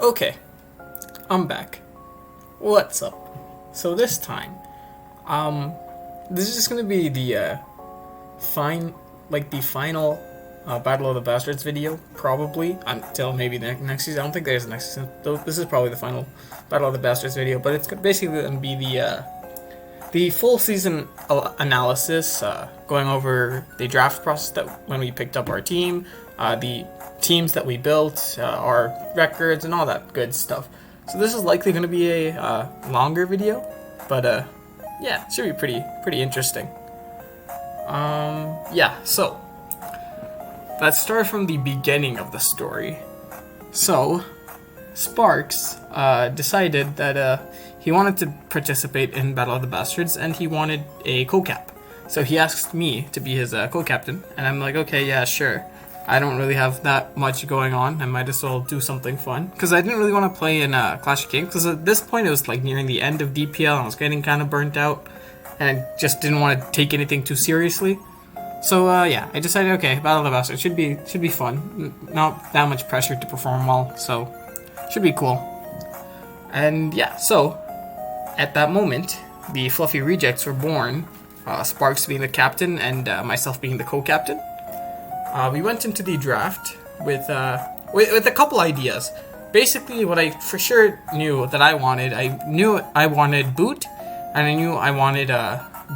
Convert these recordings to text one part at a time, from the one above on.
Okay, I'm back. What's up? So this time, this is just gonna be the final Battle of the Bastards video, probably until maybe next season. I don't think there's a next season. Though this is probably the final Battle of the Bastards video, but it's basically gonna be the full season analysis, going over the draft process that when we picked up our team, the teams that we built, our records, and all that good stuff. So this is likely going to be a longer video, but yeah, it should be pretty interesting. Yeah, so let's start from the beginning of the story. So Sparks decided that he wanted to participate in Battle of the Bastards, and he wanted a co-cap. So he asked me to be his co-captain, and I'm like, okay, yeah, sure. I don't really have that much going on. I might as well do something fun. Because I didn't really want to play in Clash of Kings, because at this point it was like nearing the end of DPL, and I was getting kind of burnt out, and I just didn't want to take anything too seriously. So yeah, I decided, okay, Battle of the Bastards should be fun. Not that much pressure to perform well, so should be cool. And yeah, so at that moment, the Fluffy Rejects were born, Sparks being the captain and myself being the co-captain. We went into the draft with a couple ideas. Basically, what I for sure knew that I knew I wanted Boot, and I knew I wanted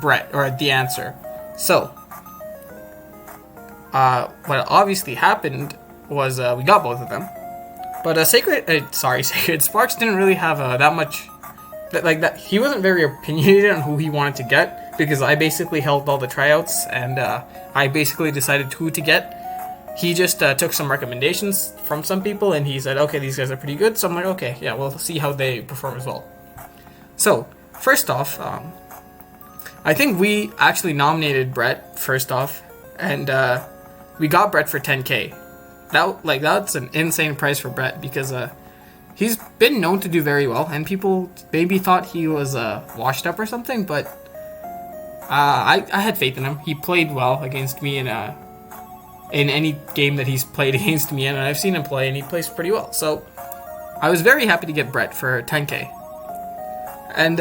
Brett, or the Answer. So, what obviously happened was we got both of them. But Sacred Sparks didn't really have that much. That he wasn't very opinionated on who he wanted to get, because I basically held all the tryouts, and I basically decided who to get. He just took some recommendations from some people, and he said, okay, these guys are pretty good. So I'm like, okay, yeah, we'll see how they perform as well. So first off, I think we actually nominated Brett first off, and we got Brett for 10K. That's an insane price for Brett, because he's been known to do very well, and people maybe thought he was washed up or something, but I had faith in him. He played well against me in any game that he's played against me, and I've seen him play, and he plays pretty well. So I was very happy to get Brett for 10K. And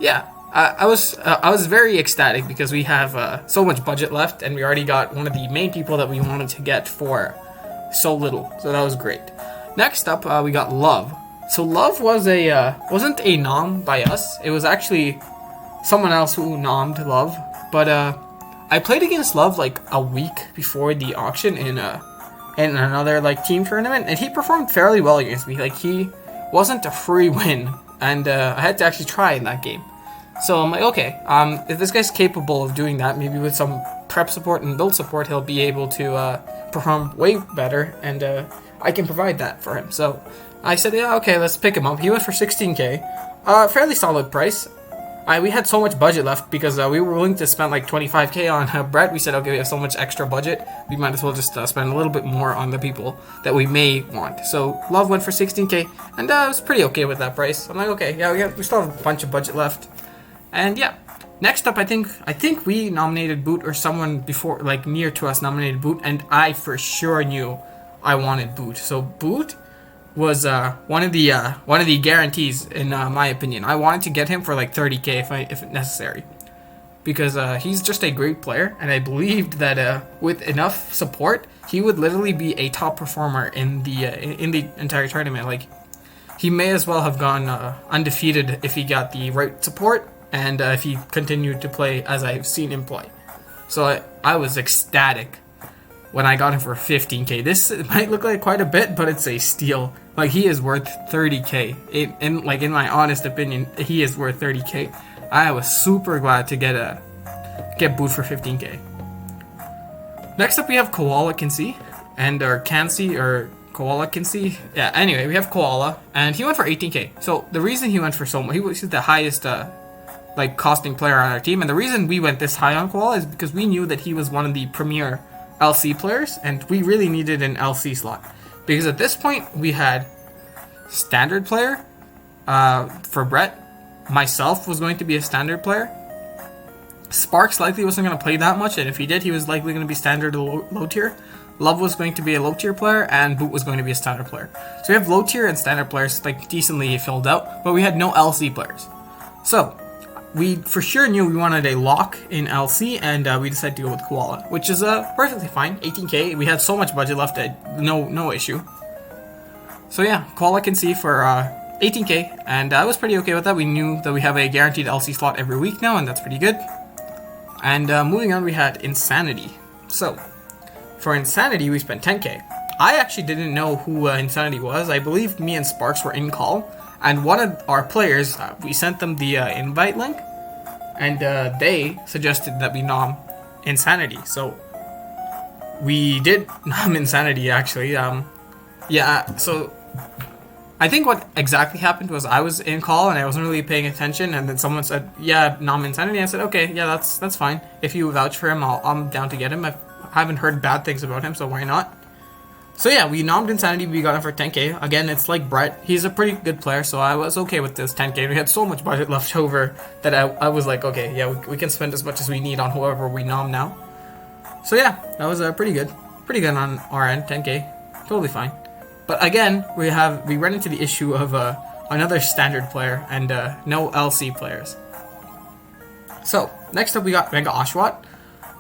yeah, I was very ecstatic, because we have so much budget left, and we already got one of the main people that we wanted to get for so little. So that was great. Next up, we got Love. So Love was wasn't a nom by us. It was actually someone else who nommed Love. But I played against Love like a week before the auction in another team tournament, and he performed fairly well against me. He wasn't a free win, and I had to actually try in that game. So I'm like, okay, if this guy's capable of doing that, maybe with some prep support and build support, he'll be able to perform way better, and I can provide that for him. So I said, yeah, okay, let's pick him up. He went for 16K, fairly solid price. We had so much budget left, because we were willing to spend like 25K on Brett. We said, okay, we have so much extra budget, we might as well just spend a little bit more on the people that we may want. So Love went for 16K, and I was pretty okay with that price. I'm like, okay, yeah, we still have a bunch of budget left. And yeah, next up, I think we nominated Boot, or someone before, near to us, nominated Boot, and I for sure knew I wanted Boot. So Boot was one of the guarantees in my opinion. I wanted to get him for 30K if necessary, because he's just a great player, and I believed that with enough support, he would literally be a top performer in the entire tournament. He may as well have gone undefeated if he got the right support, and if he continued to play as I've seen him play. So I was ecstatic when I got him for 15K. This might look like quite a bit, but it's a steal. He is worth 30K. In my honest opinion, he is worth 30K. I was super glad to get Boot for 15K. Next up, we have Koala Kinsey, Koala Kinsey. Yeah, anyway, we have Koala, and he went for 18K. So the reason he went for so much, he was the highest costing player on our team, and the reason we went this high on Koala is because we knew that he was one of the premier LC players, and we really needed an LC slot, because at this point we had standard player for Brett. Myself was going to be a standard player. Sparks likely wasn't going to play that much, and if he did, he was likely going to be standard low tier. Love was going to be a low tier player, and Boot was going to be a standard player. So we have low tier and standard players like decently filled out, but we had no LC players. So we for sure knew we wanted a lock in LC, and we decided to go with Koala, which is perfectly fine. 18k. We had so much budget left that no issue. So yeah, Koala can see for 18k, and I was pretty okay with that. We knew that we have a guaranteed LC slot every week now, and that's pretty good. And moving on, we had Insanity. So for Insanity, we spent 10k. I actually didn't know who Insanity was. I believe me and Sparks were in call, and one of our players, we sent them the invite link, and they suggested that we nom Insanity. So we did nom Insanity, actually. Yeah, so I think what exactly happened was I was in call and I wasn't really paying attention, and then someone said, yeah, nom Insanity. I said, okay, yeah, that's fine. If you vouch for him, I'm down to get him. I haven't heard bad things about him, so why not? So yeah, we nommed Insanity, we got him for 10k. Again, it's like Brett, he's a pretty good player, so I was okay with this 10k. We had so much budget left over that I was like, okay, yeah, we can spend as much as we need on whoever we nom now. So yeah, that was pretty good. Pretty good on our end, 10k. Totally fine. But again, we run into the issue of another standard player and no LC players. So next up we got Mega Oshawott.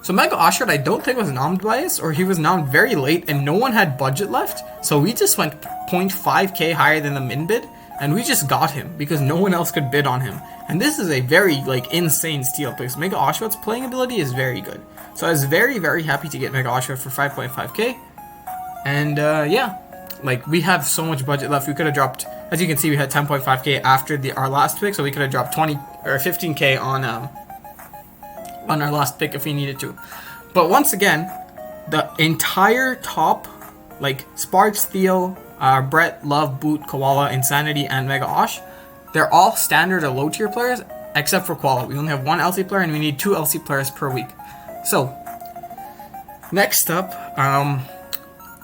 So Mega Oshawott I don't think was nommed by us, or he was nommed very late and no one had budget left. So we just went 0.5k higher than the min bid, and we just got him because no one else could bid on him. And this is a very insane steal because Mega Oshawott's playing ability is very good. So I was very, very happy to get Mega Oshawott for 5.5k. And yeah. We have so much budget left. We could have dropped, as you can see, we had 10.5k after our last pick, so we could have dropped 20 or 15k on our last pick if we needed to. But once again, the entire top, Sparks, Theo, Brett, Love, Boot, Koala, Insanity, and Mega Osh, they're all standard or low tier players, except for Koala. We only have one LC player, and we need 2 LC players per week. So next up,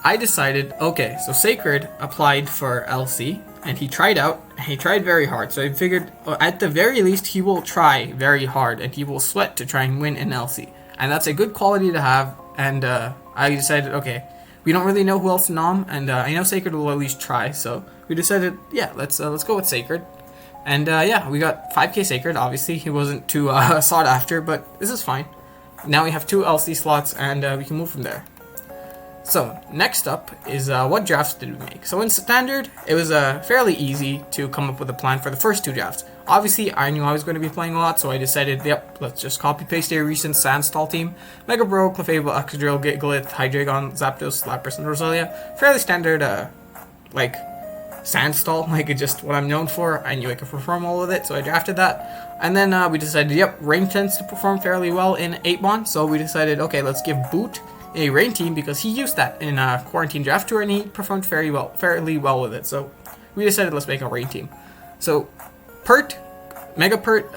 I decided, okay, so Sacred applied for LC, and he tried out, and he tried very hard, so I figured, at the very least, he will try very hard, and he will sweat to try and win an LC, and that's a good quality to have, and I decided, okay, we don't really know who else to nom, and I know Sacred will at least try, so we decided, yeah, let's go with Sacred, and yeah, we got 5k Sacred. Obviously, he wasn't too sought after, but this is fine. Now we have 2 LC slots, and we can move from there. So, next up is what drafts did we make? So in Standard, it was fairly easy to come up with a plan for the first 2 drafts. Obviously, I knew I was going to be playing a lot, so I decided, yep, let's just copy-paste a recent Sandstall team. Mega Bro, Clefable, Excadrill, Gigalith, Hydreigon, Zapdos, Lapras, and Roselia. Fairly standard, Sandstall, just what I'm known for. I knew I could perform well with it, so I drafted that. And then we decided, yep, Rain tends to perform fairly well in 8-Mon, so we decided, okay, let's give Boot a Rain team because he used that in Quarantine Draft Tour and he performed fairly well with it. So we decided let's make a Rain team. So Pert, Mega Pert,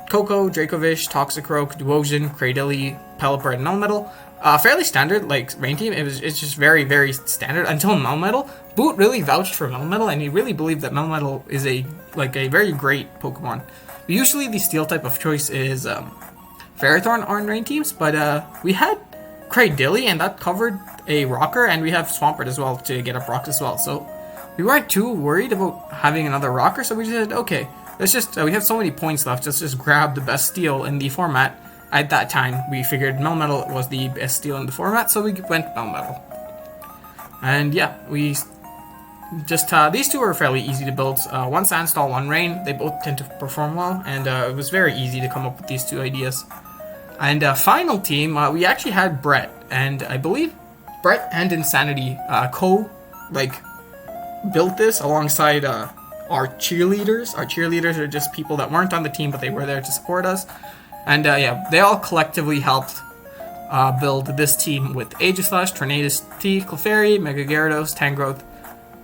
Coco, Dracovish, Toxicroak, Duosion, Cradily, Pelipper, and Melmetal. Fairly standard Rain team. It's just very, very standard until Melmetal. Boot really vouched for Melmetal, and he really believed that Melmetal is a very great Pokemon. Usually the Steel type of choice is Ferrothorn on Rain teams, but we had Cradily, and that covered a Rocker, and we have Swampert as well to get up rocks as well. So we weren't too worried about having another Rocker, so we said, okay, let's just, we have so many points left, let's just grab the best Steel in the format. At that time, we figured Melmetal was the best Steel in the format, so we went Melmetal. And yeah, we just, these 2 are fairly easy to build. 1 Sandstall, 1 Rain, they both tend to perform well, and it was very easy to come up with these 2 ideas. And final team, we actually had Brett, and I believe Brett and Insanity built this alongside our cheerleaders. Our cheerleaders are just people that weren't on the team, but they were there to support us. And yeah, they all collectively helped build this team with Aegislash, Tornadus T, Clefairy, Mega Gyarados, Tangrowth,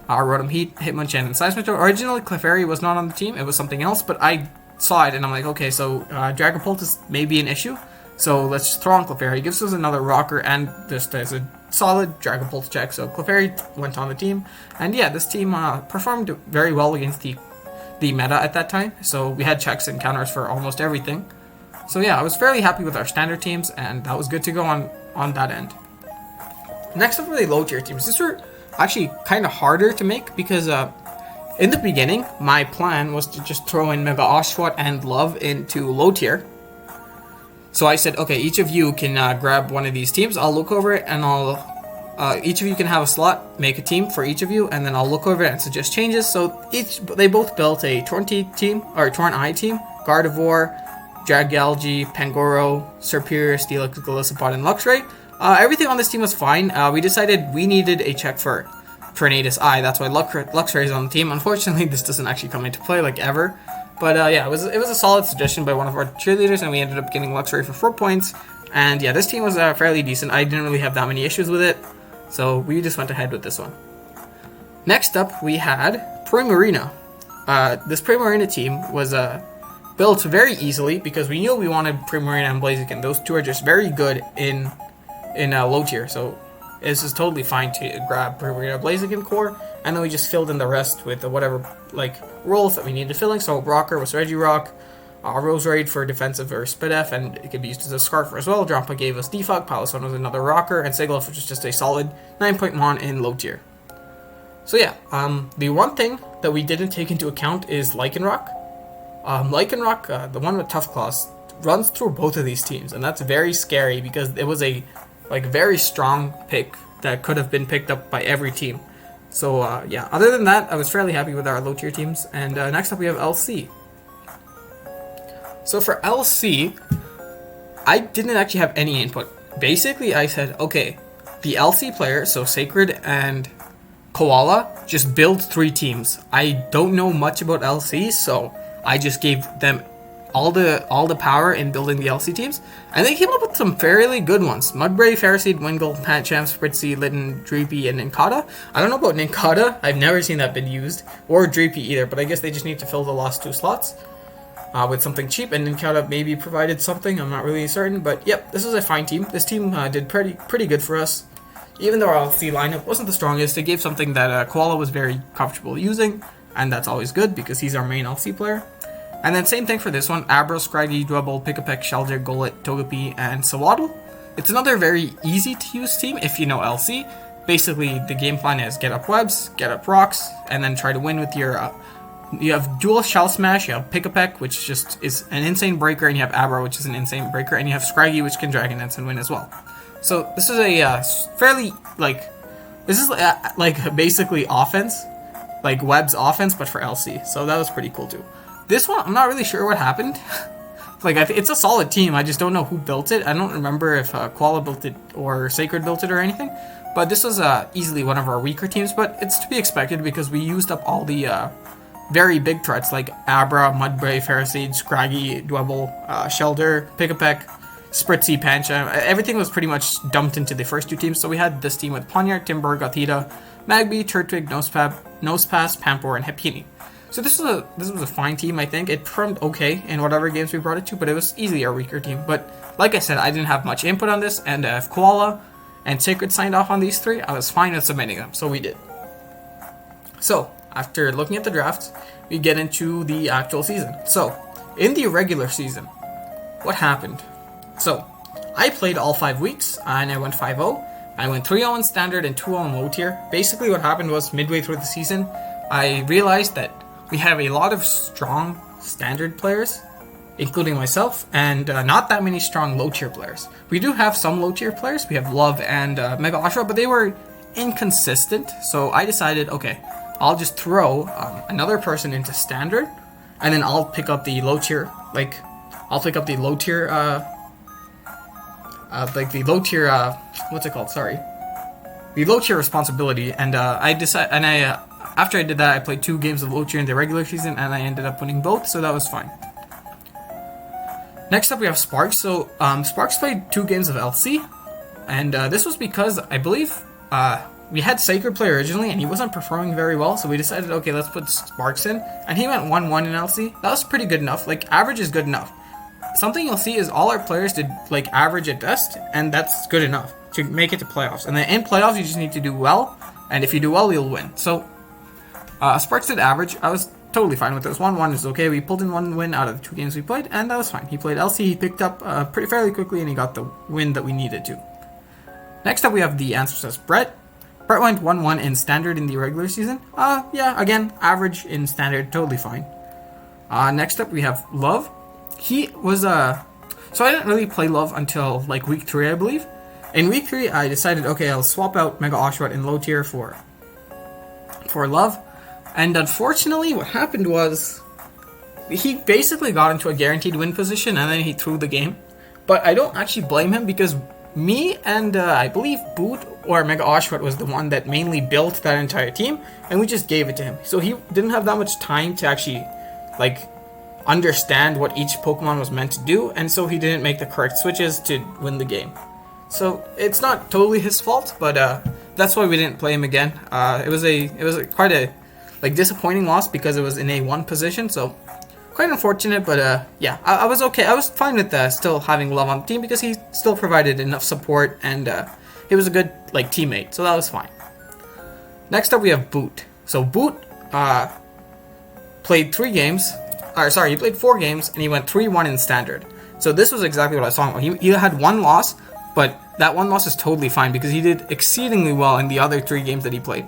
Rotom Heat, Hitmonchan, and Seismitoad. Originally, Clefairy was not on the team, it was something else, but I saw it and I'm like, okay, so Dragapult is maybe an issue. So let's just throw on Clefairy. He gives us another Rocker and just as a solid Dragapult check. So Clefairy went on the team. And yeah, this team performed very well against the meta at that time. So we had checks and counters for almost everything. So yeah, I was fairly happy with our standard teams, and that was good to go on that end. Next up were the low tier teams. These were actually kind of harder to make because in the beginning, my plan was to just throw in Mega Oshawott and Love into low tier. So I said, okay, each of you can grab one of these teams. I'll look over it and each of you can have a slot, make a team for each of you, and then I'll look over it and suggest changes. So they both built a Torrent team, or Torrent Eye team, Gardevoir, Dragalge, Pangoro, Serperior, Steelix, Golisopod, and Luxray. Everything on this team was fine. We decided we needed a check for Tornadus Eye. That's why Luxray is on the team. Unfortunately, this doesn't actually come into play like ever. But yeah, it was a solid suggestion by one of our cheerleaders, and we ended up getting Luxray for 4 points. And yeah, this team was fairly decent. I didn't really have that many issues with it, so we just went ahead with this one. Next up, we had Primarina. This Primarina team was built very easily because we knew we wanted Primarina and Blaziken. Those two are just very good in low tier, so this is totally fine to grab Primarina Blaziken core, and then we just filled in the rest with whatever roles that we needed filling. So Rocker was Regirock, Roserade for defensive or Spidef, and it could be used as a Scarf as well. Drampa gave us Defog, Palisson was another Rocker, and Sigilyph was just a solid 9-point Mon in low tier. So yeah, the one thing that we didn't take into account is Lycanroc. Lycanroc, the one with Tough Claws, runs through both of these teams, and that's very scary because it was a very strong pick that could have been picked up by every team. So yeah, other than that, I was fairly happy with our low tier teams. And next up we have LC. So for LC, I didn't actually have any input. Basically, I said, okay, the LC player, so Sacred and Koala, just build 3 teams. I don't know much about LC, so I just gave them all the power in building the LC teams, and they came up with some fairly good ones. Mudbray, Ferroseed, Wingull, Pancham, Spritzee, Litten, Dreepy, and Nincada. I don't know about Nincada. I've never seen that been used, or Dreepy either, but I guess they just need to fill the last 2 slots with something cheap, and Nincada maybe provided something. I'm not really certain, but yep, this was a fine team. This team did pretty good for us. Even though our LC lineup wasn't the strongest, it gave something that Koala was very comfortable using, and that's always good because he's our main LC player. And then same thing for this one, Abra, Scraggy, Dwebble, Pick-a-Peck, Shelter, Golett, Togepi, and Sawaddle. It's another very easy to use team if you know LC. Basically, the game plan is get up webs, get up rocks, and then try to win with your... you have Dual Shell Smash, you have Pick-a-Peck, which just is an insane breaker, and you have Abra, which is an insane breaker, and you have Scraggy, which can Dragon Dance and win as well. So this is a fairly, this is basically offense, webs offense, but for LC. So that was pretty cool too. This one, I'm not really sure what happened. It's a solid team. I just don't know who built it. I don't remember if Koala built it or Sacred built it or anything. But this was easily one of our weaker teams. But it's to be expected because we used up all the very big threats like Abra, Mudbray, Ferroseed, Scraggy, Dwebble, Shelter, Pick-a-Peck, Spritzee, Pancham. Everything was pretty much dumped into the first 2 teams. So we had this team with Ponyard, Timburr, Gothita, Magby, Turtwig, Nosepass, Pampor, and Happiny. So this was a fine team, I think. It performed okay in whatever games we brought it to, but it was easily our weaker team. But like I said, I didn't have much input on this, and if Koala and Sacred signed off on these 3, I was fine with submitting them, so we did. So, after looking at the drafts, we get into the actual season. So, in the regular season, what happened? So, I played all 5 weeks, and I went 5-0. I went 3-0 in Standard and 2-0 in Low Tier. Basically, what happened was, midway through the season, I realized that we have a lot of strong Standard players, including myself, and not that many strong low-tier players. We do have some low-tier players. We have Love and Mega Oshawott, but they were inconsistent. So I decided, okay, I'll just throw another person into Standard, and then I'll pick up the low-tier, what's it called? Sorry. The low-tier responsibility, and after I did that, I played 2 games of low tier in the regular season, and I ended up winning both, so that was fine. Next up, we have Sparks. So, Sparks played 2 games of LC, and this was because, I believe, we had Sacred play originally, and he wasn't performing very well, so we decided, okay, let's put Sparks in, and he went 1-1 in LC. That was pretty good enough. Average is good enough. Something you'll see is all our players did, average at best, and that's good enough to make it to playoffs. And then in playoffs, you just need to do well, and if you do well, you'll win. So, Sparks did average. I was totally fine with this. 1-1 is okay. We pulled in 1 win out of the 2 games we played, and that was fine. He played LC, he picked up fairly quickly, and he got the win that we needed to. Next up, we have the answer says Brett. Brett went 1-1 in standard in the regular season. Yeah, again, average in standard, totally fine. Next up, we have Love. He was, so I didn't really play Love until, like, week 3, I believe. In week 3, I decided, okay, I'll swap out Mega Oshawott in low tier for Love. And unfortunately, what happened was, he basically got into a guaranteed win position, and then he threw the game. But I don't actually blame him, because me and I believe Boot or Mega Oshawott was the one that mainly built that entire team, and we just gave it to him. So he didn't have that much time to actually, like, understand what each Pokemon was meant to do, and so he didn't make the correct switches to win the game. So it's not totally his fault, but that's why we didn't play him again. It was quite a disappointing loss because it was in a 1 position, so quite unfortunate, but yeah, I was okay. I was fine with still having Love on the team because he still provided enough support, and he was a good teammate, so that was fine. Next up, we have Boot. So Boot played 3 games. He played 4 games, and he went 3-1 in standard. So this was exactly what I was talking about. He had 1 loss, but that 1 loss is totally fine because he did exceedingly well in the other 3 games that he played.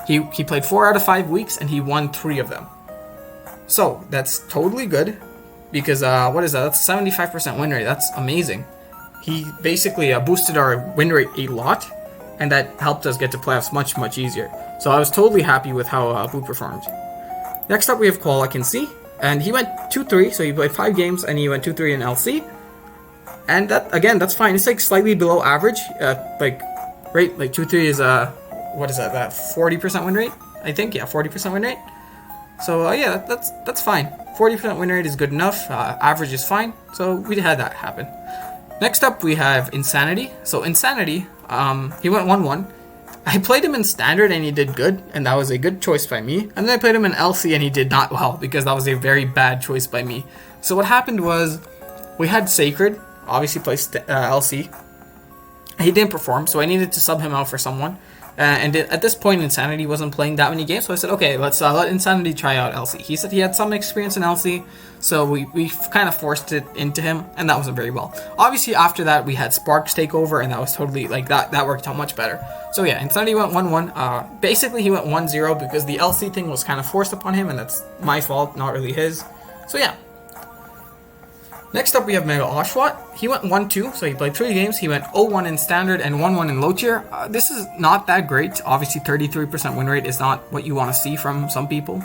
He played 4 out of 5 weeks, and he won 3 of them. So that's totally good because what is that? That's a 75% win rate. That's amazing. He basically boosted our win rate a lot, and that helped us get to playoffs much easier. So I was totally happy with how Boot performed. Next up, we have Koala Can See, and he went 2-3. So he played 5 games, and he went 2-3 in LC. And that, again, that's fine. It's slightly below average. Rate 2-3 is what is that? That 40% win rate, I think. Yeah, 40% win rate. So yeah, that's fine. 40% win rate is good enough. Average is fine. So we had that happen. Next up, we have Insanity. So Insanity, he went 1-1. I played him in standard and he did good, and that was a good choice by me. And then I played him in LC and he did not well because that was a very bad choice by me. So what happened was, we had Sacred, obviously plays LC. He didn't perform, so I needed to sub him out for someone. And at this point, Insanity wasn't playing that many games, so I said, okay, let's let Insanity try out LC. He said he had some experience in LC, so we kind of forced it into him, and that wasn't very well. Obviously, after that, we had Sparks take over, and that was totally, that worked out much better. So yeah, Insanity went 1-1. Basically, he went 1-0 because the LC thing was kind of forced upon him, and that's my fault, not really his. So yeah. Next up, we have Mega Oshawott. He went 1-2, so he played 3 games. He went 0-1 in standard and 1-1 in low tier. This is not that great. Obviously, 33% win rate is not what you want to see from some people,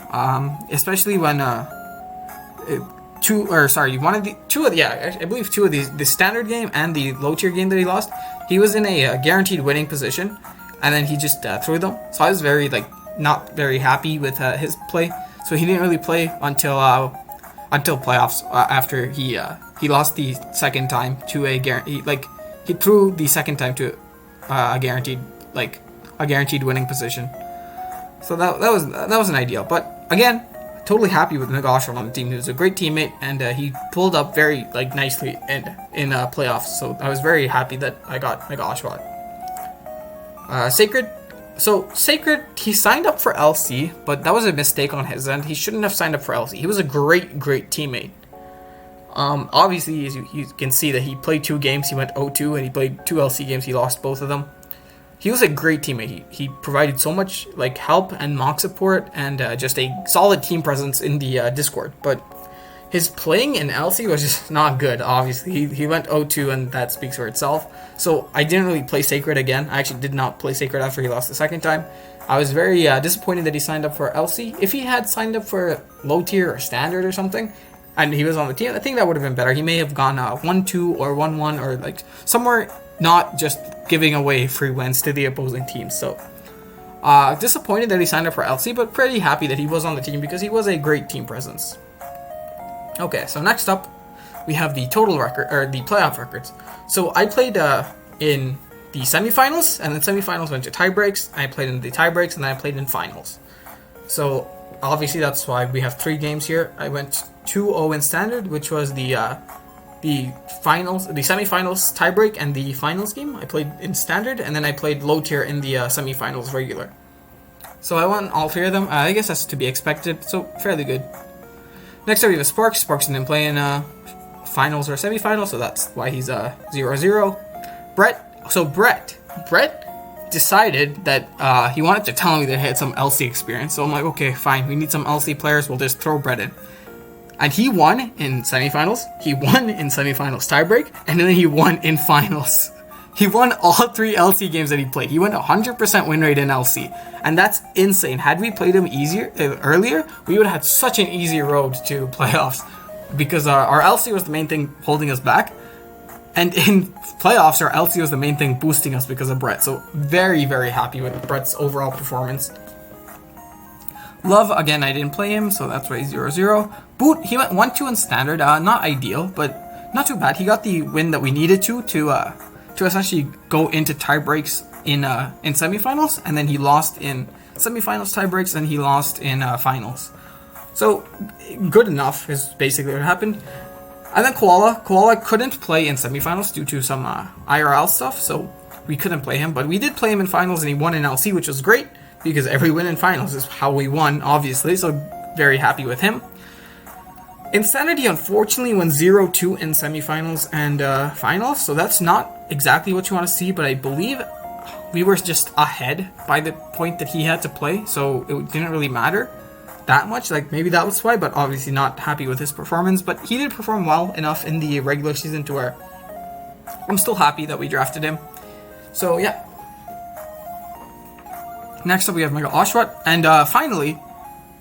especially when I believe 2 of these, the standard game and the low tier game that he lost, he was in a guaranteed winning position, and then he just threw them. So I was very not very happy with his play. So he didn't really play until playoffs, after he lost the second time to a guarantee, he threw the second time to a guaranteed winning position. So that wasn't ideal, but again, totally happy with Mega Oshawott on the team. He was a great teammate, and he pulled up very nicely in playoffs. So I was very happy that I got Mega Oshawott. Sacred. So, Sacred, he signed up for LC, but that was a mistake on his end. He shouldn't have signed up for LC. He was a great teammate. Obviously, as you can see that he played 2 games, he went 0-2, and he played 2 LC games, he lost both of them. He was a great teammate. He provided so much help and mock support, and just a solid team presence in the Discord. But his playing in LC was just not good, obviously. He went 0-2, and that speaks for itself. So I didn't really play Sacred again. I actually did not play Sacred after he lost the second time. I was very disappointed that he signed up for LC. If he had signed up for low tier or standard or something, and he was on the team, I think that would have been better. He may have gone 1-2 or 1-1 or somewhere, not just giving away free wins to the opposing team. So disappointed that he signed up for LC, but pretty happy that he was on the team because he was a great team presence. Okay, so next up, we have the total record, or the playoff records. So I played in the semifinals, and then semifinals went to tiebreaks. I played in the tiebreaks, and then I played in finals. So obviously that's why we have 3 games here. I went 2-0 in standard, which was the finals, the semifinals tiebreak, and the finals game. I played in standard, and then I played low tier in the semifinals regular. So I won all 3 of them. I guess that's to be expected. So fairly good. Next up, we have Sparks. Sparks didn't play in finals or semifinals, so that's why he's 0-0. Brett. So Brett, Brett decided that he wanted to tell me that he had some LC experience. So I'm like, okay, fine. We need some LC players. We'll just throw Brett in. And he won in semifinals. He won in semifinals tiebreak. And then he won in finals. He won all 3 LC games that he played. He went 100% win rate in LC. And that's insane. Had we played him earlier, we would have had such an easy road to playoffs. Because our LC was the main thing holding us back. And in playoffs, our LC was the main thing boosting us because of Brett. So very, very happy with Brett's overall performance. Love, again, I didn't play him, so that's why 0-0. Boot, he went 1-2 in standard. Not ideal, but not too bad. He got the win that we needed to essentially go into tie breaks in semifinals, and then he lost in semifinals tie breaks, and he lost in finals. So good enough is basically what happened. And then Koala couldn't play in semifinals due to some IRL stuff, so we couldn't play him. But we did play him in finals, and he won in LC, which was great because every win in finals is how we won, obviously. So very happy with him. Insanity unfortunately went 0-2 in semifinals and finals, so that's not exactly what you want to see, but I believe we were just ahead by the point that he had to play, so it didn't really matter that much. Like, maybe that was why, but obviously not happy with his performance. But he did perform well enough in the regular season to where I'm still happy that we drafted him. So yeah. Next up we have Mega Oshawott, and finally,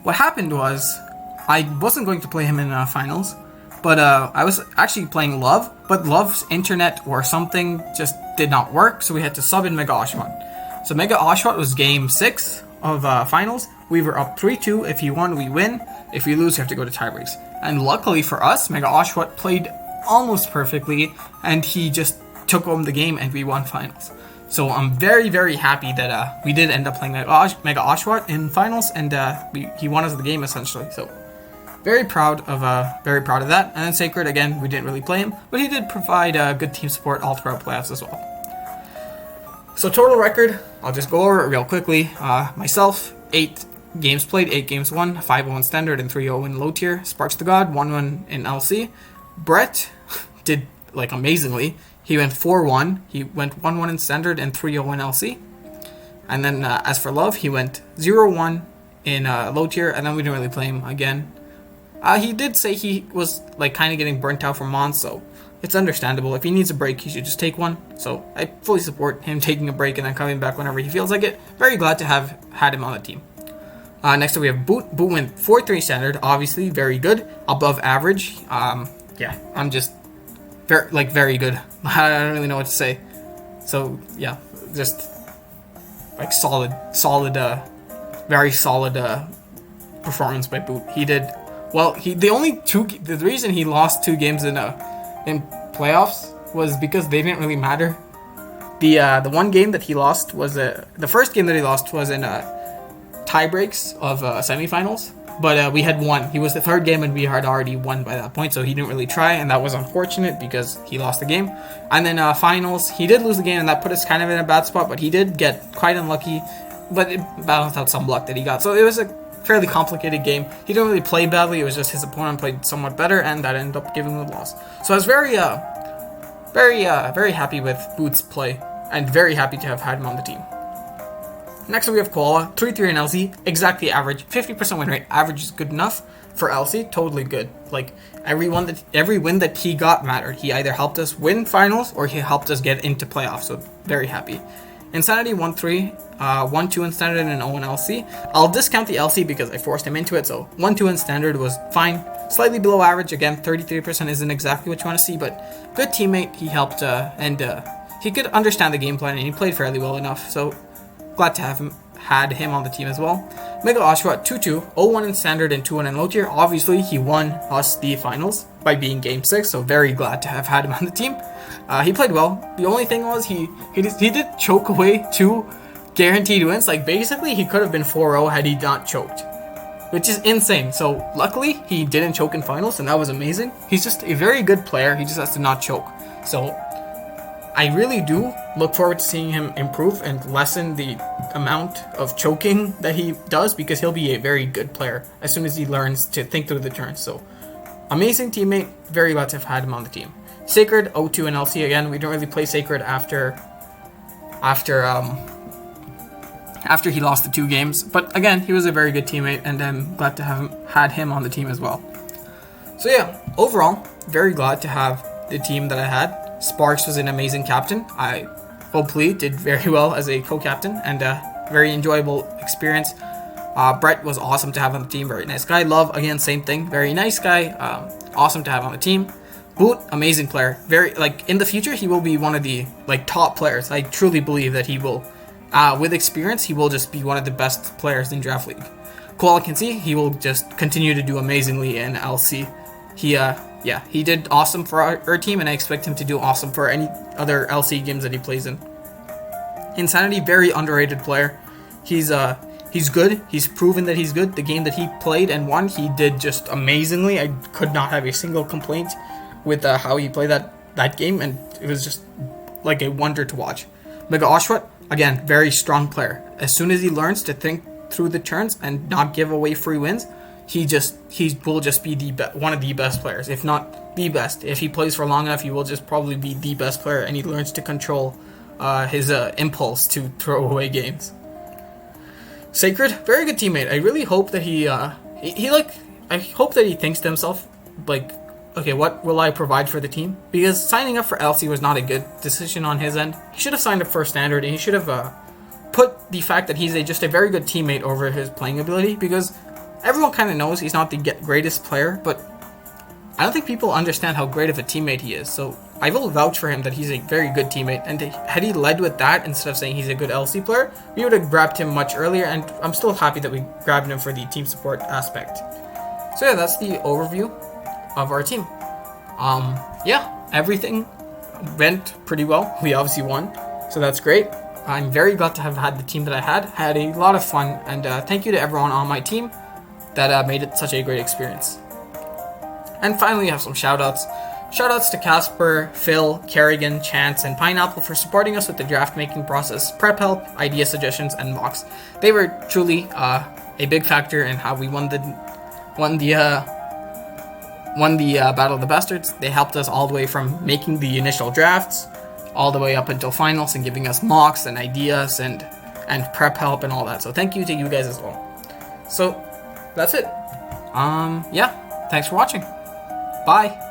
what happened was I wasn't going to play him in finals, but I was actually playing Love, but Love's internet or something just did not work, so we had to sub in Mega Oshawott. So Mega Oshawott was game 6 of finals. We were up 3-2. If he won, we win. If we lose, we have to go to tiebreaks. And luckily for us, Mega Oshawott played almost perfectly, and he just took home the game, and we won finals. So I'm very, very happy that we did end up playing Mega Oshawott in finals, and he won us the game essentially. So very proud of that. And then Sacred, again, we didn't really play him, but he did provide good team support all throughout playoffs as well. So total record, I'll just go over it real quickly. Myself, 8 games played, 8 games won, 5-0 in standard and 3-0 in low tier. Sparks to God, 1-1 in LC. Brett did amazingly. He went 4-1. He went 1-1 in standard and 3-0 in LC. And then as for Love, he went 0-1 in low tier, and then we didn't really play him again. He did say he was kind of getting burnt out from Mons, so it's understandable. If he needs a break, he should just take one. So I fully support him taking a break and then coming back whenever he feels like it. Very glad to have had him on the team. Next up we have Boot. Boot went 4-3 standard, obviously very good, above average. Yeah, I'm just very good. I don't really know what to say. So yeah, just solid, very solid performance by Boot. He did well. The reason he lost 2 games in playoffs was because they didn't really matter. The one game that he lost was the first game that he lost was in tie breaks of semifinals, but we had won. He was the 3rd game and we had already won by that point, so he didn't really try, and that was unfortunate because he lost the game. And then finals, he did lose the game, and that put us kind of in a bad spot, but he did get quite unlucky, but it balanced out some luck that he got. So it was a fairly complicated game. He didn't really play badly, it was just his opponent played somewhat better, and that ended up giving him the loss. So I was very happy with Boot's play, and very happy to have had him on the team. Next up we have Koala, 3-3 in LC, exactly average, 50% win rate. Average is good enough for LC, totally good. Every win that he got mattered. He either helped us win finals or he helped us get into playoffs, so very happy. Insanity 1-3, 1-2 in standard and 0 in LC. I'll discount the LC because I forced him into it, so 1-2 in standard was fine. Slightly below average, again, 33% isn't exactly what you want to see, but good teammate. He helped and he could understand the game plan, and he played fairly well enough, so glad to have had him on the team as well. Mega Oshawott 2-2, 0-1 in standard and 2-1 in low tier. Obviously, he won us the finals by being game 6, so very glad to have had him on the team. He played well. The only thing was he did choke away 2 guaranteed wins. Basically, he could have been 4-0 had he not choked, which is insane. So luckily, he didn't choke in finals, and that was amazing. He's just a very good player. He just has to not choke. So I really do look forward to seeing him improve and lessen the amount of choking that he does, because he'll be a very good player as soon as he learns to think through the turns. So amazing teammate, very glad to have had him on the team. Sacred 0-2 in LC again. We don't really play Sacred after after he lost the 2 games. But again, he was a very good teammate, and I'm glad to have had him on the team as well. So yeah, overall, very glad to have the team that I had. Sparks was an amazing captain. I hopefully did very well as a co-captain, and a very enjoyable experience. Brett was awesome to have on the team, very nice guy. Love, again, same thing, very nice guy, awesome to have on the team. Boot, amazing player. Very, like, in the future, he will be one of the, like, top players. I truly believe that he will, with experience, he will just be one of the best players in Draft League. Cool, I can see he will just continue to do amazingly in LC. He did awesome for our team, and I expect him to do awesome for any other LC games that he plays in. Insanity, very underrated player. He's good. He's proven that he's good. The game that he played and won, he did just amazingly. I could not have a single complaint with how he played that game, and it was just like a wonder to watch. Mega Oshawott, again, very strong player. As soon as he learns to think through the turns and not give away free wins, he will just be one of the best players, if not the best. If he plays for long enough, he will just probably be the best player, and he learns to control his impulse to throw away games. Sacred, very good teammate. I really hope that I hope that he thinks to himself, like, okay, what will I provide for the team? Because signing up for LC was not a good decision on his end. He should have signed up for Standard, and he should have put the fact that he's just a very good teammate over his playing ability, because everyone kind of knows he's not the greatest player, but I don't think people understand how great of a teammate he is. So I will vouch for him that he's a very good teammate, and had he led with that instead of saying he's a good LC player, we would have grabbed him much earlier, and I'm still happy that we grabbed him for the team support aspect. So yeah, that's the overview of our team. Everything went pretty well. We obviously won, so that's great. I'm very glad to have had the team that I had. Had a lot of fun, and thank you to everyone on my team that made it such a great experience. And finally, we have some shoutouts. Shoutouts to Casper, Phil, Kerrigan, Chance, and Pineapple for supporting us with the draft making process, prep help, idea suggestions, and mocks. They were truly a big factor in how we won the Battle of the Bastards. They helped us all the way from making the initial drafts, all the way up until finals, and giving us mocks and ideas and prep help and all that. So thank you to you guys as well. So that's it. Thanks for watching. Bye.